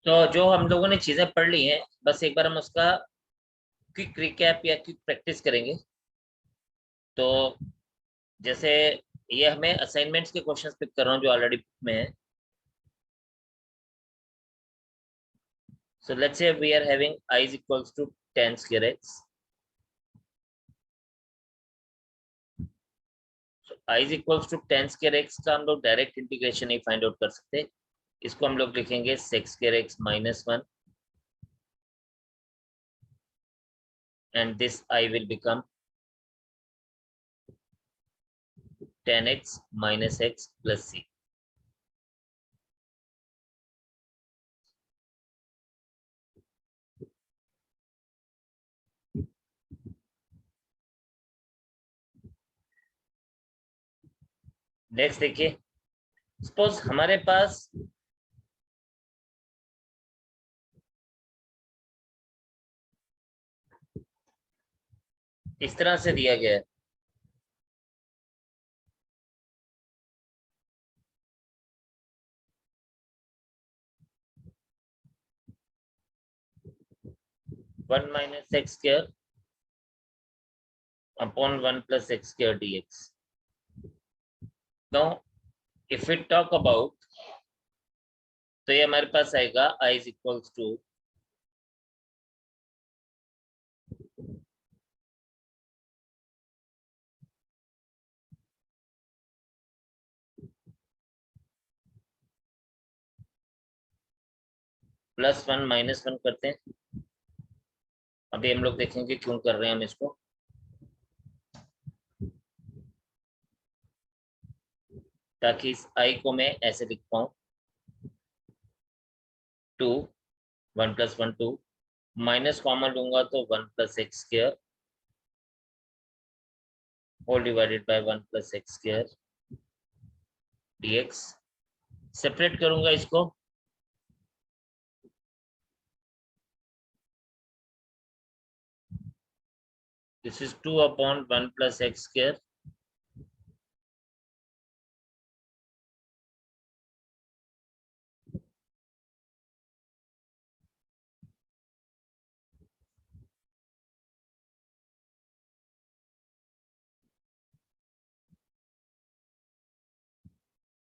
तो जो हम लोगों ने चीजें पढ़ ली हैं, बस एक बार हम उसका क्विक रिकैप या क्विक प्रैक्टिस करेंगे। तो जैसे ये हमें असाइनमेंट्स के क्वेश्चंस पिक कर रहा हूँ जो ऑलरेडी बुक में है। So let's say we are having I is equals to 10 square x. So I is equals to 10 square x का हम लोग डायरेक्ट इंटीग्रेशन नहीं फाइंड आउट कर सकते। इसको हम लोग लिखेंगे sec square x minus 1 and this I will become 10x minus x plus c. Next देखिए, सपोज हमारे पास इस तरह से दिया गया है। One minus x square upon 1 plus x square dx. Now if we talk about, तो ये हमारे पास आएगा I is equals to +1 -1 करते हैं। अभी हम लोग देखेंगे क्यों कर रहे हैं हम इसको। ताकि इस I को मैं ऐसे लिख पाऊं, 2 1 + 1 2 माइनस कॉमन लूंगा तो 1 plus x square whole divided by 1 plus x square dx। Separate करूंगा इसको, this is 2 upon 1 plus x square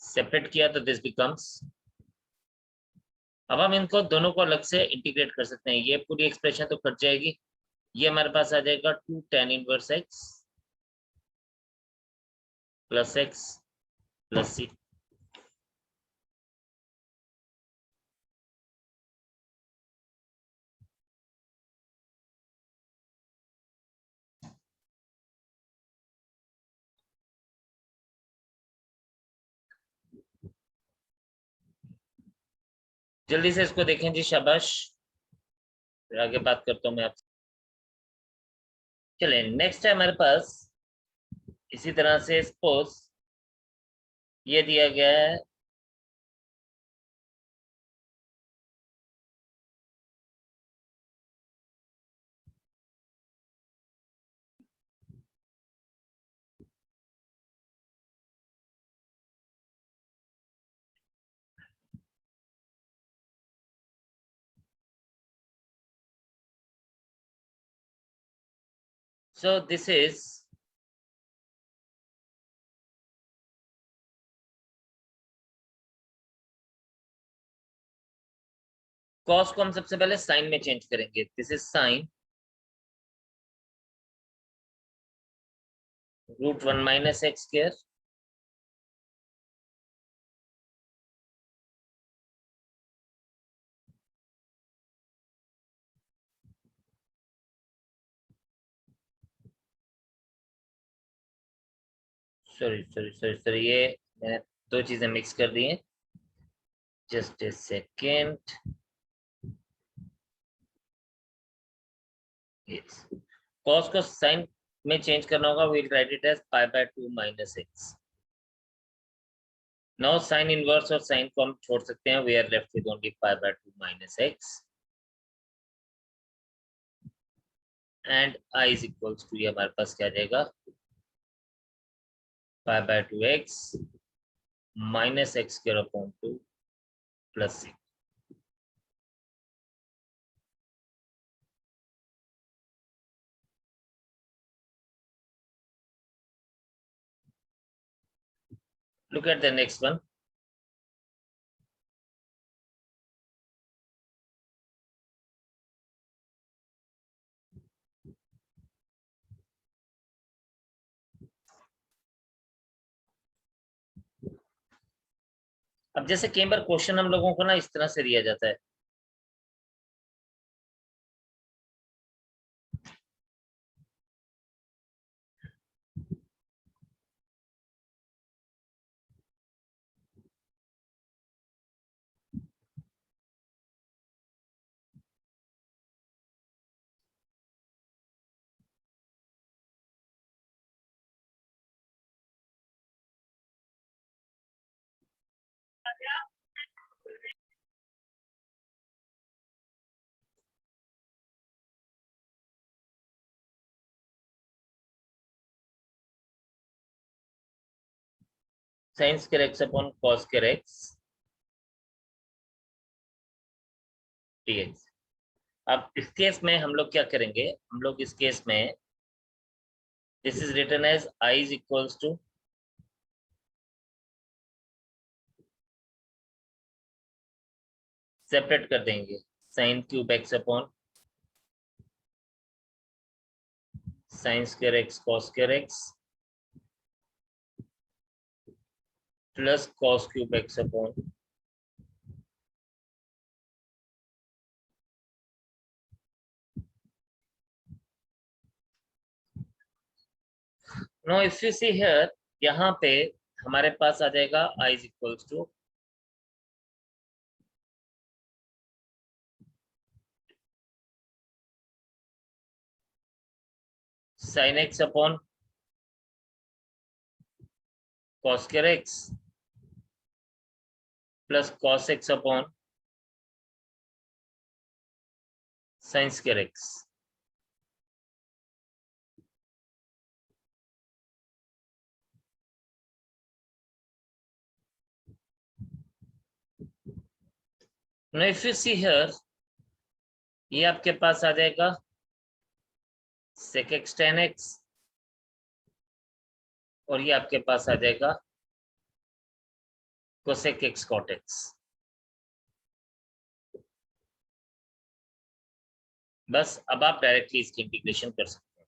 separate किया तो दिस बिकम्स। अब हम इनको दोनों को अलग से इंटीग्रेट कर सकते हैं। ये पूरी एक्सप्रेशन तो कट जाएगी, ये हमारे पास आ जाएगा 2 tan inverse x plus x plus c। जल्दी से इसको देखें जी, शाबाश। फिर आगे बात करता हूँ मैं आपसे। चले नेक्स्ट है हमारे पास, इसी तरह से सपोज ये दिया गया है so this is cos को हम सबसे पहले साइन में चेंज करेंगे। This is sine √1 minus x square sorry ये मैंने दो चीजें मिक्स कर दी हैं। Just a second. कॉस को साइन में चेंज करना होगा, we'll write it as π/2 minus x. Now sine inverse और साइन को हम छोड़ सकते हैं, we are left with only π/2 minus x and I is equals to, ये हमारे पास क्या आ जाएगा, π/2 x minus x square upon 2 plus 6। Look at the next one. अब जैसे कई बार क्वेश्चन हम लोगों को ना इस तरह से दिया जाता है, sin square x upon cos square x dx। अब इस केस में हम लोग क्या करेंगे, हम लोग इस केस में this is written as I is equals to separate कर देंगे sin cube x upon sin square x cos square x plus cos cube x upon no if you see here, यहाँ पे हमारे पास आ जाएगा I is equals to sin x upon cos square x plus cos x upon sin square x। Now if you see here, ये आपके पास आ जाएगा sec x tan x और ये आपके पास आ जाएगा cosec x cot x। बस अब आप डायरेक्टली इसकी इंटीग्रेशन कर सकते हैं।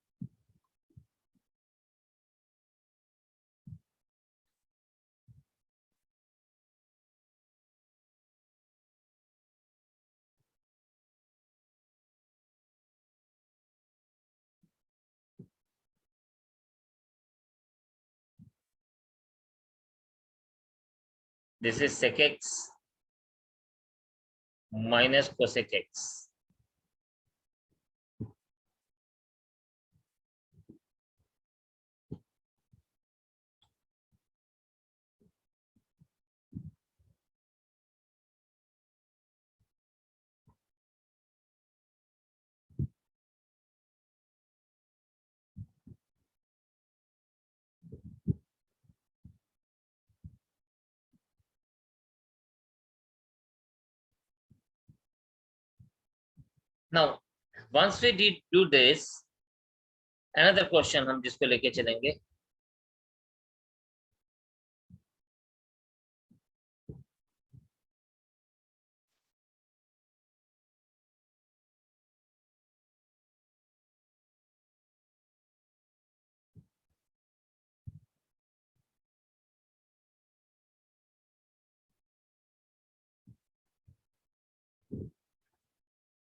This is sec x minus cosec x। Now once we did do this, another question हम जिसको लेके चलेंगे,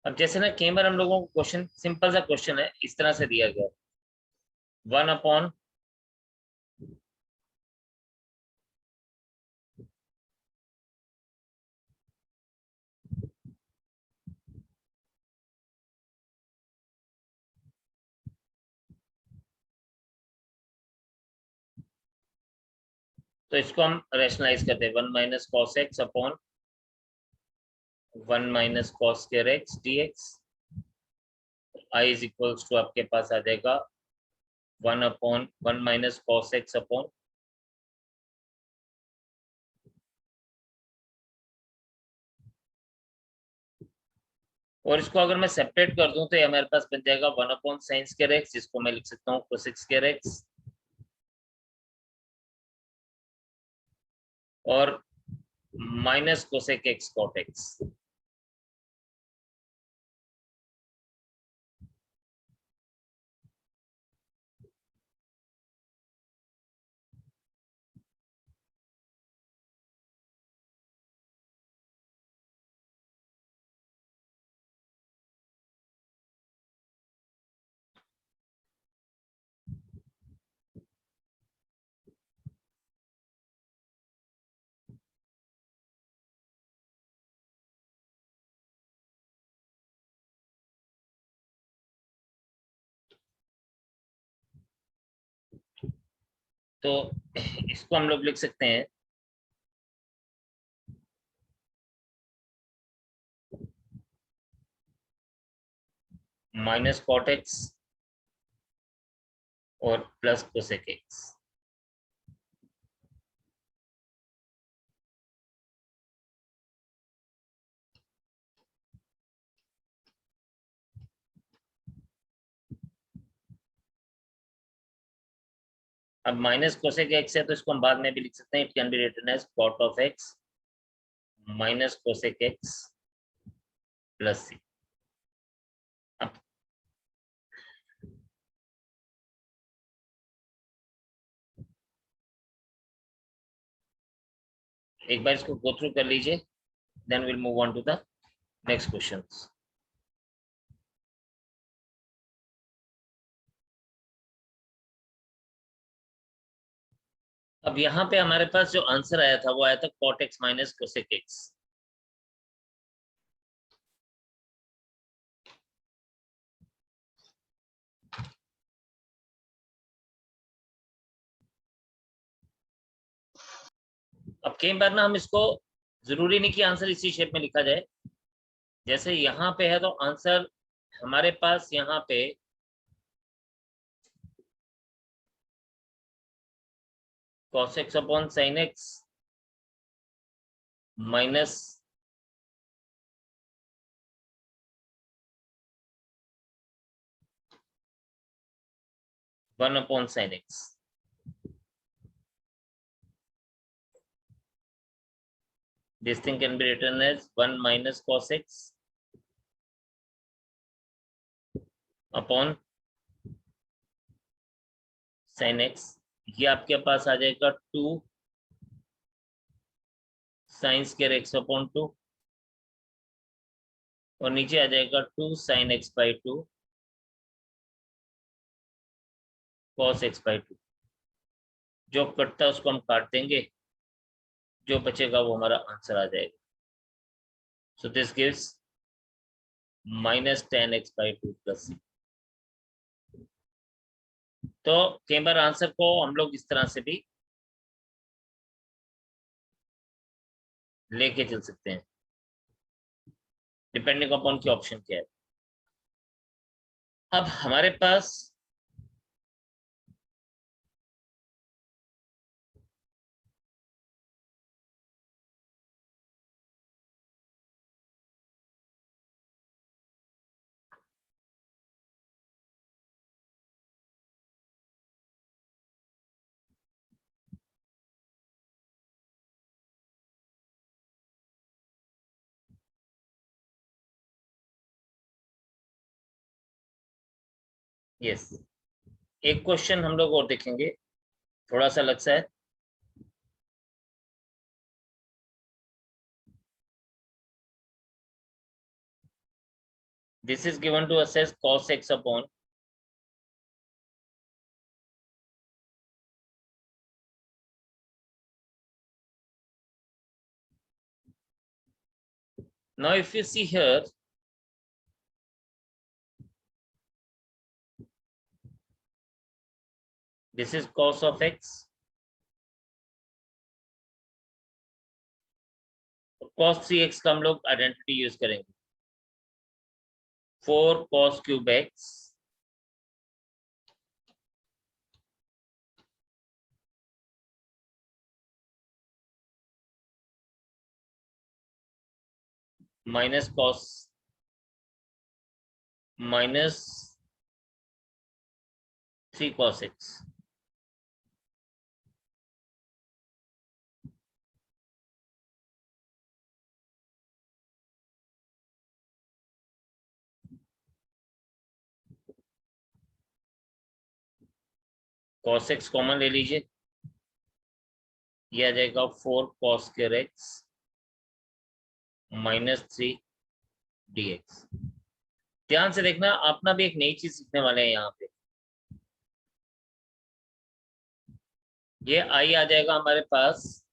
अब जैसे ना कई बार हम लोगों को क्वेश्चन सिंपल सा क्वेश्चन है, इस तरह से दिया गया 1 अपॉन तो इसको हम रैशनलाइज करते हैं 1 minus cos x upon 1 minus cos square x dx। I is equals to आपके पास आ जाएगा 1 upon 1 minus cos x upon और इसको अगर मैं सेपरेट कर दूं तो ये हमारे पास बन जाएगा 1 अपॉन साइन स्क्वायर एक्स, जिसको मैं लिख सकता हूँ कोसेक स्क्वायर एक्स और minus cosec x cot x. तो इसको हम लोग लिख सकते हैं माइनस कॉट एक्स और प्लस कोसेक एक्स। अब माइनस कोसेक एक्स है तो इसको हम बाद में भी लिख सकते हैं। It can be written as cot of x minus cosec x plus c. अब एक बार इसको गो थ्रू कर लीजिए, then will move on to the next questions. अब यहाँ पे हमारे पास जो आंसर आया था वो आया था cot x minus cosec x. अब कई बार ना हम इसको, जरूरी नहीं कि आंसर इसी शेप में लिखा जाए। जैसे यहाँ पे है तो आंसर हमारे पास यहाँ पे cos x upon sin x minus one upon sin x। This thing can be written as 1 minus cos x upon sin x। ये आपके पास आ जाएगा 2 sin स्क्वायर x अपॉन 2 और नीचे आ जाएगा 2 sin x by 2 cos x by 2। जो कटता है उसको हम काट देंगे, जो बचेगा वो हमारा आंसर आ जाएगा। So this gives minus ten x by 2 plus c. तो कई बार आंसर को हम लोग इस तरह से भी लेके चल सकते हैं, डिपेंडिंग अपॉन की ऑप्शन क्या है। अब हमारे पास यस, एक क्वेश्चन हम लोग और देखेंगे, थोड़ा सा अलग सा है। This is given to us as cos x upon now if you see here, this is cos of x, cos 3x का हम लोग आइडेंटिटी यूज करेंगे, 4 cos cube x minus cos minus 3 cos x। cos x common ले लीजिए, ये आ जाएगा 4 cos square x minus 3 dx। ध्यान से देखना, अपना भी एक नई चीज सीखने वाले हैं यहाँ पे। ये आई आ जाएगा हमारे पास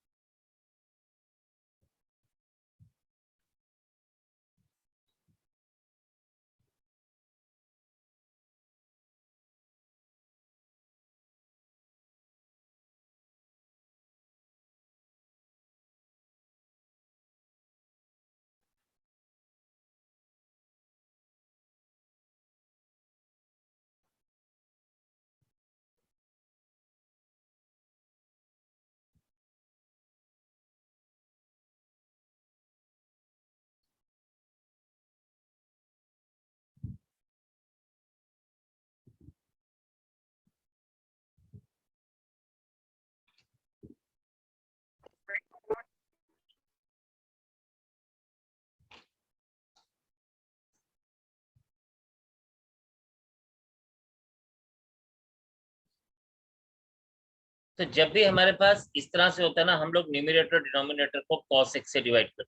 तो जब भी हमारे पास इस तरह से होता है ना, हम लोग न्यूमरेटर डिनोमिनेटर को cos x से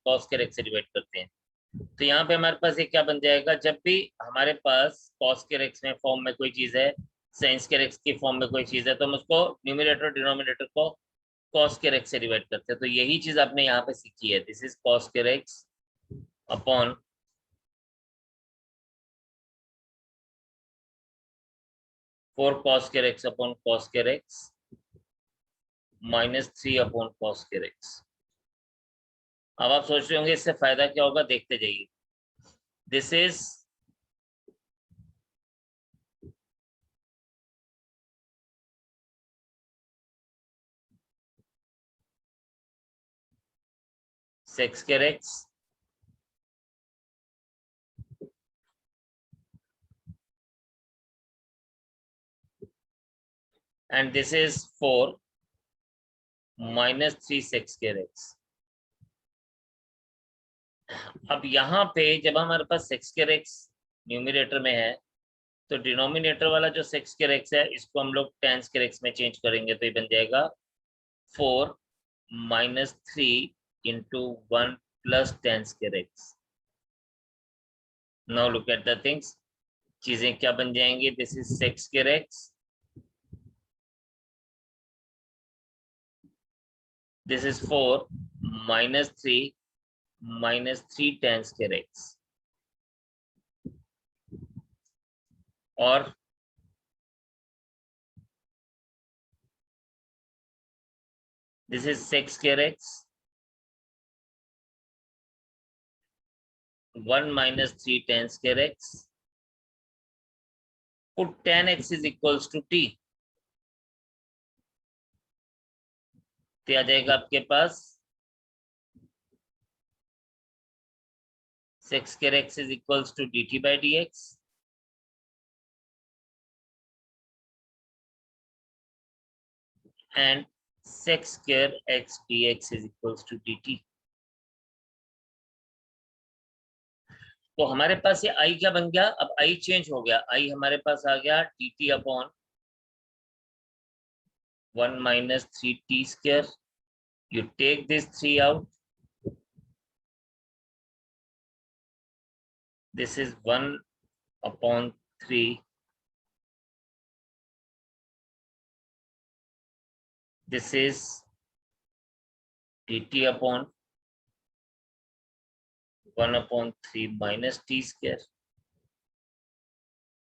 cos के x से डिवाइड करते हैं। तो यहाँ पे हमारे पास ये क्या बन जाएगा, जब भी हमारे पास cos के x में फॉर्म में कोई चीज है, sin के x की फॉर्म में कोई चीज है, तो हम उसको न्यूमरेटर डिनोमिनेटर को cos के x से डिवाइड करते हैं। तो यही चीज आपने यहाँ पे सीखी है, दिस इज cos के x अपॉन 4 cos के x अपॉन cos के x माइनस 3 अपॉन cos के x। अब आप सोच रहे होंगे इससे फायदा क्या होगा, देखते जाइए। दिस इज sec के x and this is 4 minus 3 sec square x। अब यहाँ पे जब हमारे पास sec square x न्यूमरेटर में है, तो डिनोमिनेटर वाला जो sec square x है, इसको हम लोग tan square x में चेंज करेंगे, तो ये बन जाएगा 4 minus 3 into 1 plus tan square x। Now look at the things, चीजें क्या बन जाएंगी, this is sec square x, this is 4 minus 3 minus 3 tan square x, और this is sec square x 1 minus 3 tan square x, put tan x is equals to t, तो आ जाएगा आपके पास sec square x is equals to dt by dx, and sec square x dx is equals to dt। तो हमारे पास ये i क्या बन गया, अब i चेंज हो गया, i हमारे पास आ गया dt upon 1 minus 3t square, you take this 3 out, this is 1 upon 3, this is dt upon 1 upon 3 minus t square,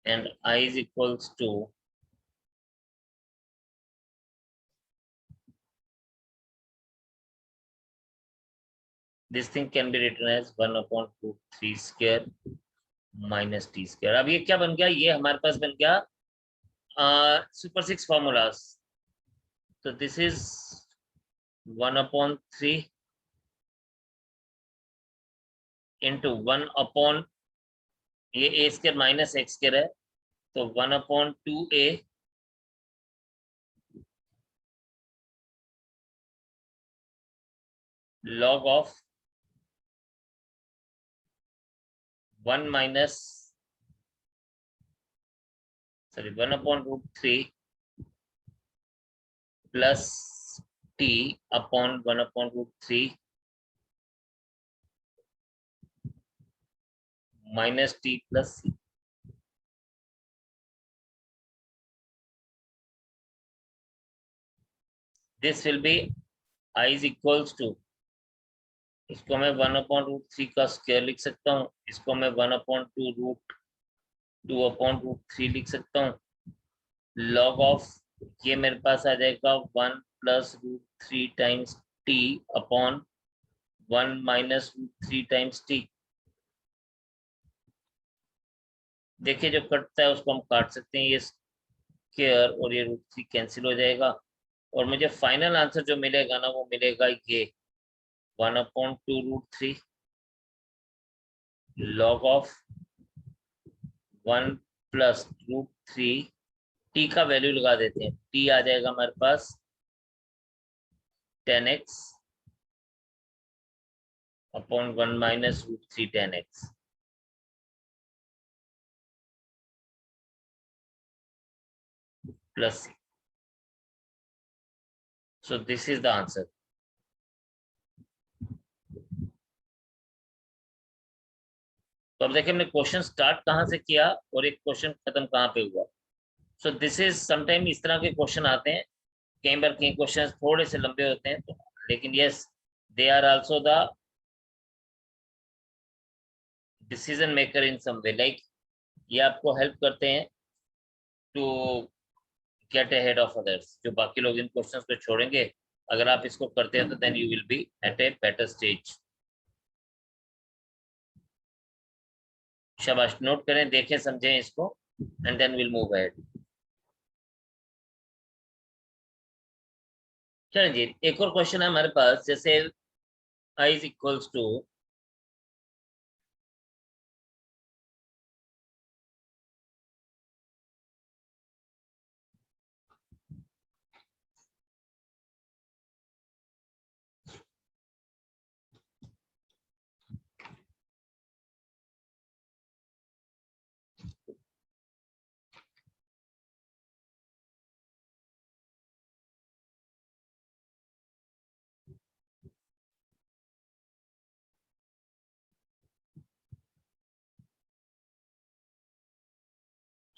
and I is equals to this thing can be written as 1 upon 2 3 square minus t square। अब ये क्या बन गया, ये हमारे पास बन गया सुपर 6 फॉर्मूलाज। तो this is 1 upon 3 into 1 upon ये a square minus x square है, तो 1 अपॉन 2a log of 1 minus 1 upon root 3 plus t upon 1/√3 minus t plus c. This will be I is equals to, इसको मैं 1/√3 का square लिख सकता हूँ, इसको मैं 1/2√2/√3 लिख सकता हूँ। लॉग ऑफ ये मेरे पास आ जाएगा 1+√3 times T upon 1 - √3 times T. देखिए जो कटता है उसको हम काट सकते हैं, ये स्क्वायर और ये √3 कैंसिल हो जाएगा, और मुझे फाइनल आंसर जो मिलेगा ना वो मिलेगा ये 1/2√3 लॉग ऑफ 1+√3। टी का वैल्यू लगा देते हैं, टी आ जाएगा हमारे पास 10x अपॉन 1 - √3 10x plus c. So this is the answer. तो अब देखिए हमने क्वेश्चन स्टार्ट कहाँ से किया और एक क्वेश्चन खत्म कहाँ पे हुआ। सो दिस इज समटाइम इस तरह के क्वेश्चन आते हैं, कई बार कई क्वेश्चन थोड़े से लंबे होते हैं तो, लेकिन yes they are also the decision maker in some way, like ये आपको हेल्प करते हैं to get ahead of others. जो बाकी लोग इन क्वेश्चंस को छोड़ेंगे, अगर आप इसको करते हैं तो then you will be at a better stage. शाबाश, नोट करें, देखें, समझें इसको, and then will move ahead. चलिए जी, एक और क्वेश्चन है हमारे पास, जैसे i is equals to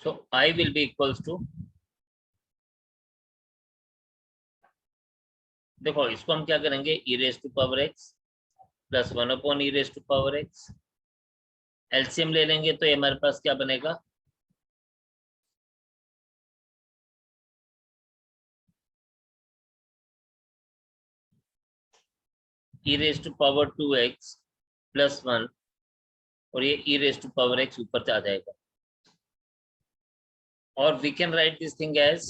so I will be equals to, देखो इसको हम क्या करेंगे, e raised to power x plus 1 upon e raised to power x। LCM ले लेंगे तो ये हमारे पास क्या बनेगा, e raised to power 2x plus 1, और ये e raised to power x ऊपर आ जाएगा, और we can write this thing as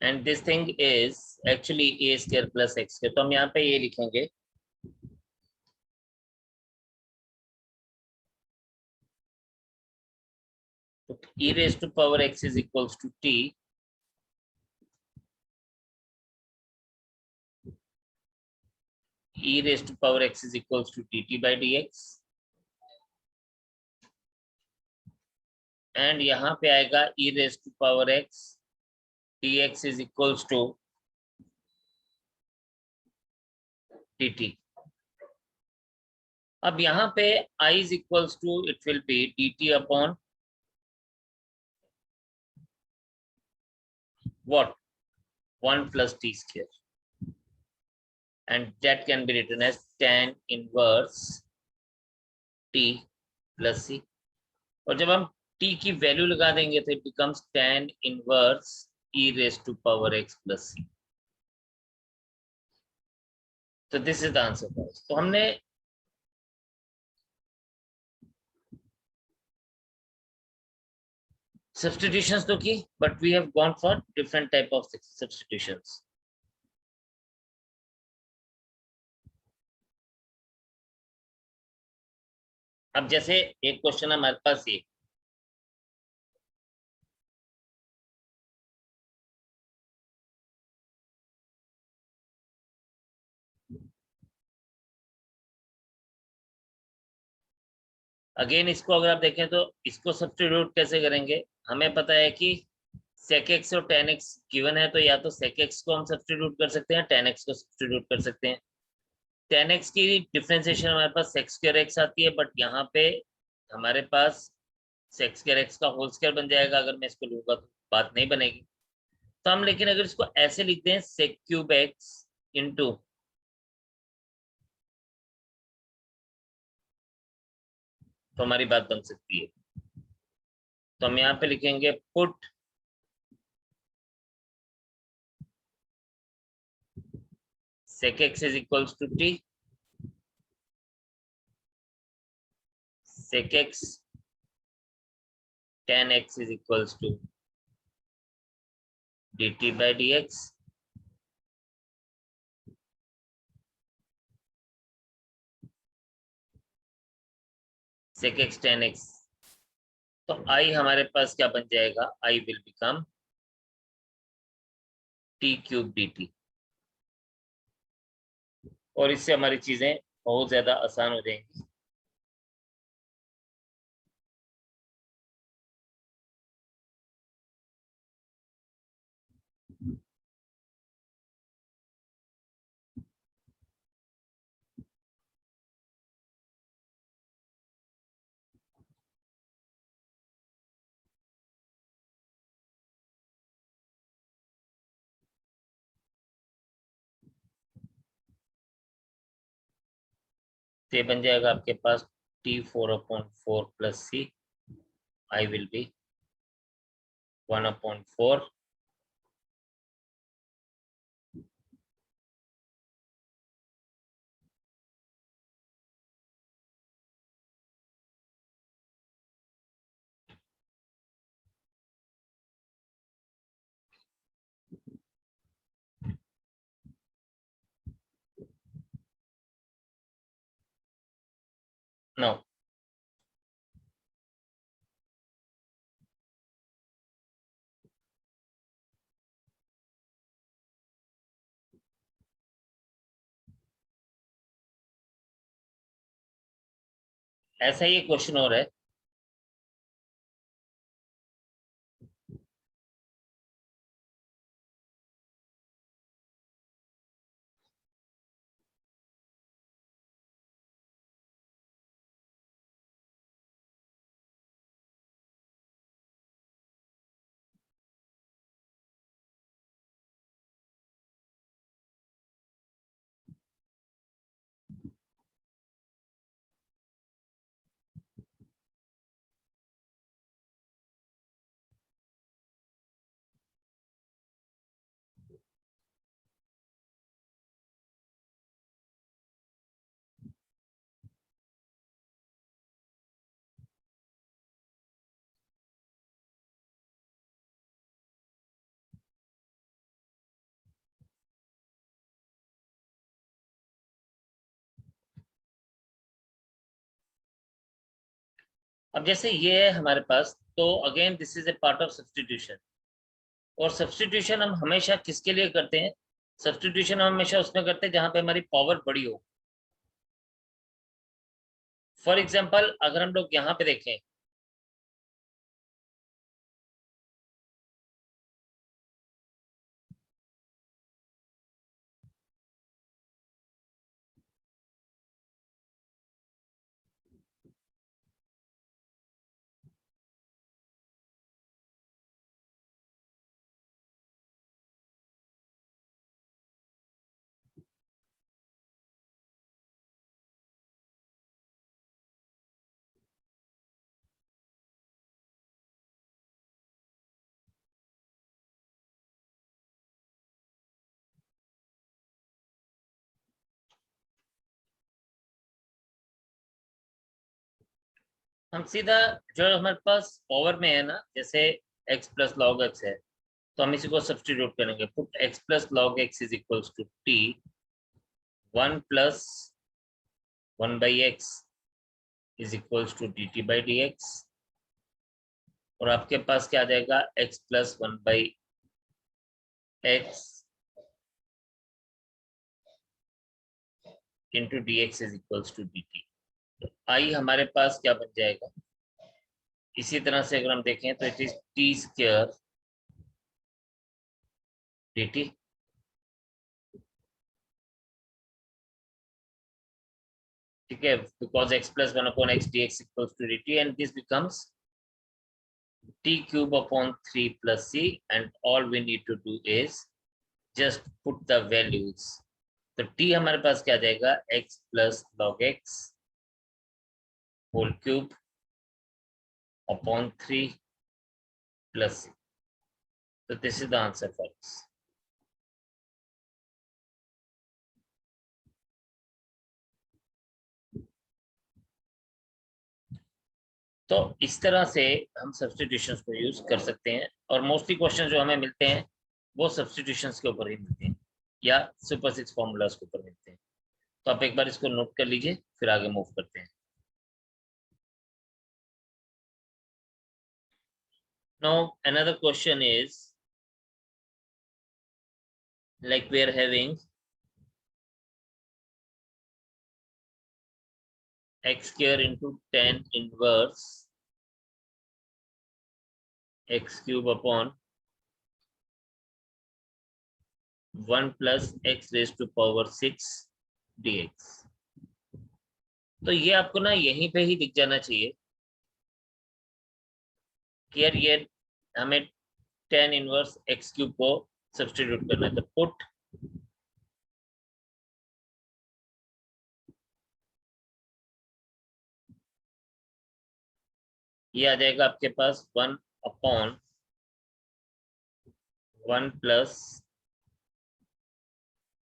and this thing is actually a square plus x square. तो हम यहाँ पे ये लिखेंगे, तो e raised to power x is equals to t, e raised to power x is equals to dt by dx, and यहाँ पे आएगा e raised to power x dx is equals to dt। अब यहाँ पे I is equals to it will be dt upon what, 1 plus t square, and that can be written as tan inverse t plus c। और जब हम t की value लगा देंगे तो it becomes tan inverse e raised to power x plus c। So this is the answer for us। तो हमने substitutions तो की, but we have gone for different type of substitutions। अब जैसे एक क्वेश्चन हमारे पास ये, अगेन इसको अगर आप देखें तो इसको सब्स्टिट्यूट कैसे करेंगे, हमें पता है कि sec x और tan x गिवन है, तो या तो sec x को हम सब्स्टिट्यूट कर सकते हैं, tan x को सब्स्टिट्यूट कर सकते हैं। tan x की डिफरेंशिएशन हमारे पास sec स्क्वायर x आती है, बट यहाँ पे हमारे पास sec स्क्वायर x का होल स्क्वायर बन जाएगा, अगर मैं इसको लूंगा तो बात नहीं बनेगी। तो हम लेकिन अगर इसको ऐसे लिखते हैं sec क्यूब x इंटू तो हमारी बात बन सकती है। तो हम यहाँ पे लिखेंगे put sec x is equals to t, sec x tan x is equals to dt by dx, sec x tan x, तो i हमारे पास क्या बन जाएगा, i will become t cube dt, और इससे हमारी चीजें बहुत ज्यादा आसान हो जाएंगी। तो ये बन जाएगा आपके पास t4/4 plus c, i will be 1/4, no ऐसा ही क्वेश्चन हो रहा है। अब जैसे ये है हमारे पास, तो again this is a part of substitution, और सब्स्टिट्यूशन हम हमेशा किसके लिए करते हैं, सब्स्टिट्यूशन हम हमेशा उसमें करते हैं जहां पे हमारी पावर बड़ी हो। फॉर एग्जाम्पल अगर हम लोग यहाँ पे देखें, हम सीधा जो हमारे पास पावर में है ना, जैसे x प्लस लॉग एक्स है, तो हम इसी को सब्स्टिट्यूट करेंगे, put x plus log x is equals to t 1+1/x is equals to dt by dx, और आपके पास क्या आ जाएगा, x plus 1/x into dx is equals to dt। तो आई हमारे पास क्या बन जाएगा, इसी तरह से अगर हम देखें तो it is t square d t, ठीक है, because x plus one upon x d x equals to d t and this becomes t cube upon 3 plus c, and all we need to do is just put the values. तो t हमारे पास क्या आ जाएगा, x plus log x whole cube upon 3 plus c. So this is the answer for this. तो इस तरह से हम सब्स्टिट्यूशंस को यूज कर सकते हैं, और मोस्टली क्वेश्चन जो हमें मिलते हैं वो सब्स्टिट्यूशंस के ऊपर ही मिलते हैं या सुपर सिक्स फॉर्मूलाज के ऊपर मिलते हैं। तो आप एक बार इसको नोट कर लीजिए, फिर आगे मूव करते हैं। Now another question is, like we are having x square into tan inverse x cube upon 1 plus x raised to power 6 dx। तो ये आपको ना यहीं पे ही दिख जाना चाहिए कि यार ये हमें tan इनवर्स x क्यूब को सब्स्टिट्यूट करना है। तो पुट ये आ जाएगा आपके पास 1 अपॉन 1 प्लस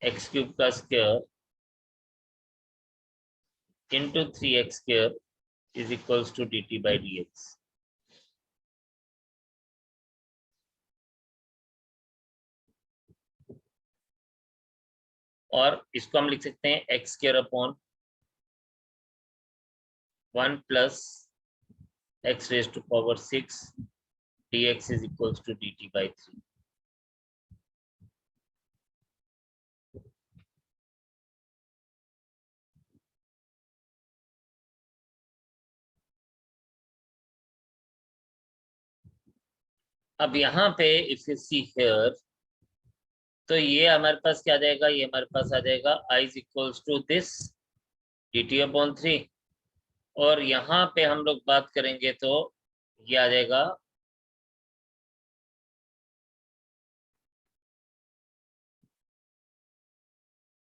एक्स क्यूब का square into 3x square is equals to dt by dx। और इसको हम लिख सकते हैं x square upon 1 plus x raise to power 6 dx is equals to dt by 3। अब यहाँ पे इफ यू सी हियर, तो ये हमारे पास क्या आ जाएगा, ये हमारे पास आ जाएगा i is equals to this dt upon 3, और यहाँ पे हम लोग बात करेंगे तो ये आ जाएगा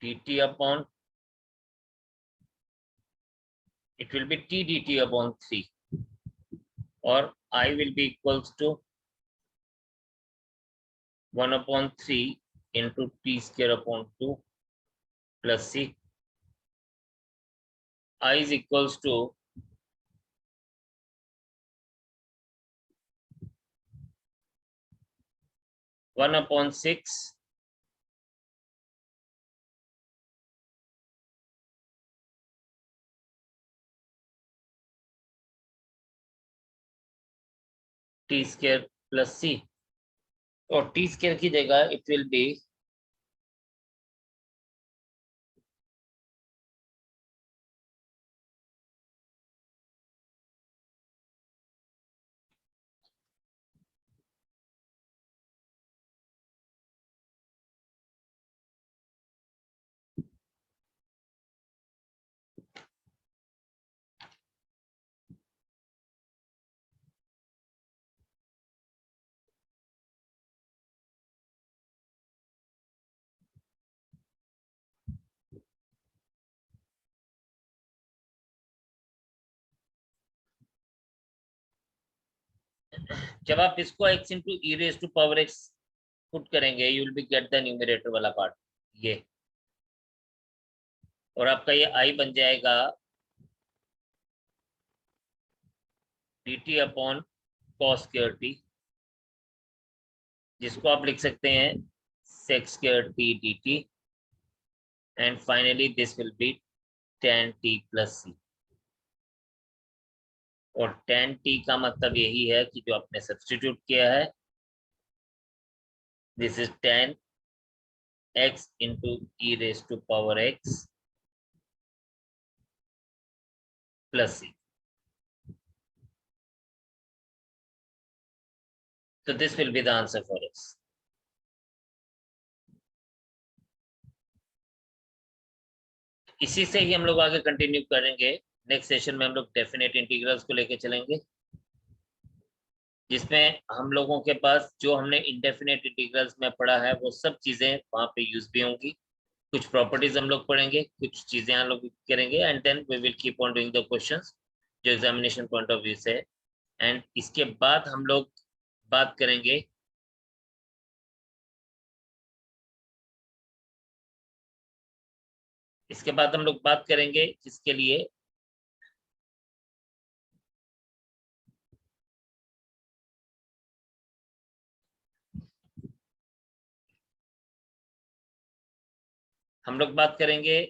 dt upon, it will be t dt upon 3, और I will be equals to 1 upon 3 into t square upon 2 plus c। I is equals to 1 upon 6 t square plus c, और t square की जगह it will be जब आप इसको x into e raised to power x put करेंगे, you will be get the numerator वाला part ये, और आपका ये i बन जाएगा dt upon cos square t, जिसको आप लिख सकते हैं sec square t dt, and finally this will be tan t plus c। और tan t का मतलब यही है कि जो आपने सब्स्टिट्यूट किया है, this is tan x into e raised to power x plus c. So this will be the answer for us. इसी से ही हम लोग आगे कंटिन्यू करेंगे। नेक्स्ट सेशन में हम लोग डेफिनेट इंटीग्रल्स को लेके चलेंगे, जिसमें हम लोगों के पास जो हमने इंडेफिनेट इंटीग्रल्स में पढ़ा है वो सब चीजें वहां पे यूज भी होंगी। कुछ प्रॉपर्टीज हम लोग पढ़ेंगे, कुछ चीजें हम लोग करेंगे, and then we will keep on doing the questions जो एग्जामिनेशन पॉइंट ऑफ व्यू से है। एंड इसके बाद हम लोग बात करेंगे जिसके लिए हम लोग बात करेंगे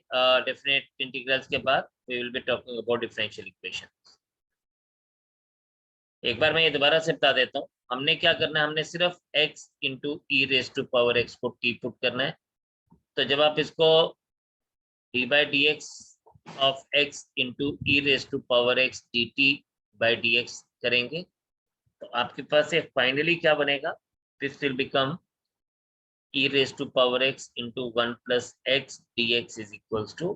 डेफिनेट इंटीग्रल्स के बाद we will be talking about differential equation. एक बार मैं ये दोबारा से बता देता हूँ, हमने क्या करना है, हमने सिर्फ x into e raise to power x को t पुट करना है। तो जब आप इसको d by d x of x into e raise to power x dt by d x करेंगे तो आपके पास एक फाइनली क्या बनेगा, this will become e raise to power x into 1 plus x dx is equals to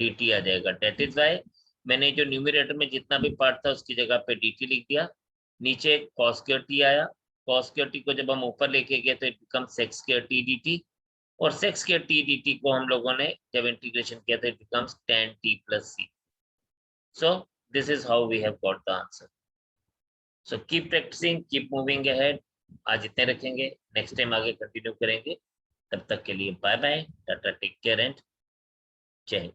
dt आ जाएगा। That is why मैंने जो न्यूमरेटर में जितना भी पार्ट था उसकी जगह पे dt लिख दिया, नीचे cos स्क्वायर t आया, cos स्क्वायर t को जब हम ऊपर लेके गए तो it become sec square t dt, और sec स्क्वायर t dt को हम लोगों ने जब इंटीग्रेशन किया तो it becomes tan t plus c. So this is how we have got the answer. So keep practicing, keep moving ahead. आज इतने रखेंगे, नेक्स्ट टाइम आगे कंटिन्यू करेंगे। तब तक के लिए bye bye, tata, take care and जय हिंद।